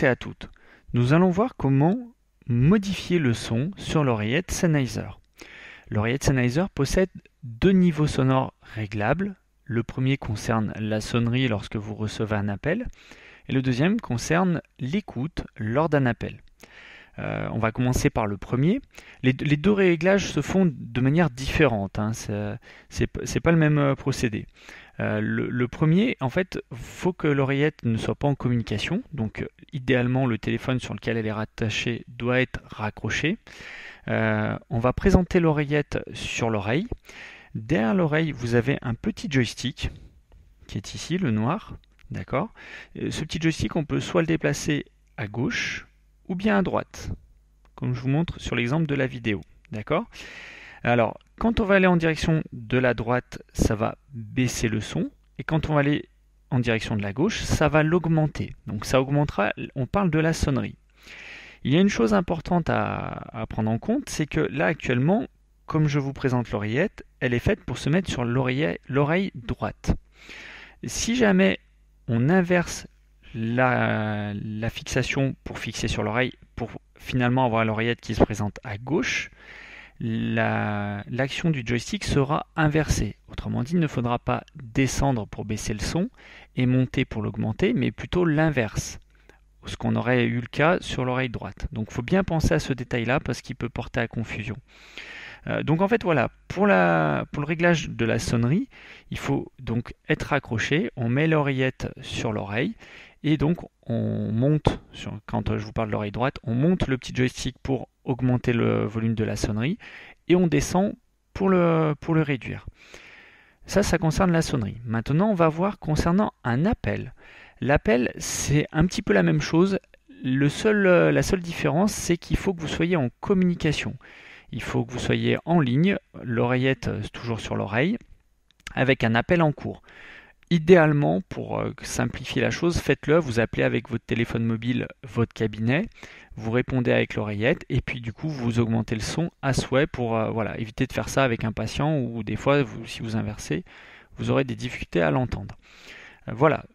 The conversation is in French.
et à toutes. Nous allons voir comment modifier le son sur l'oreillette Sennheiser. L'oreillette Sennheiser possède deux niveaux sonores réglables. Le premier concerne la sonnerie lorsque vous recevez un appel et le deuxième concerne l'écoute lors d'un appel. On va commencer par le premier. Les deux réglages se font de manière différente, hein. C'est pas le même procédé. Le premier, en fait, faut que l'oreillette ne soit pas en communication. Donc, idéalement, le téléphone sur lequel elle est rattachée doit être raccroché. On va présenter l'oreillette sur l'oreille. Derrière l'oreille, vous avez un petit joystick qui est ici, le noir. D'accord. Ce petit joystick, on peut soit le déplacer à gauche ou bien à droite, comme je vous montre sur l'exemple de la vidéo. D'accord. Alors, quand on va aller en direction de la droite, ça va baisser le son, et quand on va aller en direction de la gauche, ça va l'augmenter. Donc ça augmentera, on parle de la sonnerie. Il y a une chose importante à prendre en compte, c'est que là actuellement, comme je vous présente l'oreillette, elle est faite pour se mettre sur l'oreille droite. Si jamais on inverse la fixation pour fixer sur l'oreille, pour finalement avoir l'oreillette qui se présente à gauche, l'action du joystick sera inversée. Autrement dit, il ne faudra pas descendre pour baisser le son et monter pour l'augmenter, mais plutôt l'inverse, ce qu'on aurait eu le cas sur l'oreille droite. Donc il faut bien penser à ce détail-là parce qu'il peut porter à confusion. Donc en fait voilà, pour le réglage de la sonnerie, il faut donc être accroché, on met l'oreillette sur l'oreille et donc on monte, quand je vous parle de l'oreille droite, on monte le petit joystick pour augmenter le volume de la sonnerie et on descend pour le réduire. Ça concerne la sonnerie. Maintenant on va voir concernant un appel. L'appel c'est un petit peu la même chose, la seule différence c'est qu'il faut que vous soyez en communication. Il faut que vous soyez en ligne, l'oreillette toujours sur l'oreille, avec un appel en cours. Idéalement, pour simplifier la chose, faites-le, vous appelez avec votre téléphone mobile votre cabinet, vous répondez avec l'oreillette, et puis du coup vous augmentez le son à souhait pour éviter de faire ça avec un patient, ou des fois, si vous inversez, vous aurez des difficultés à l'entendre. Voilà.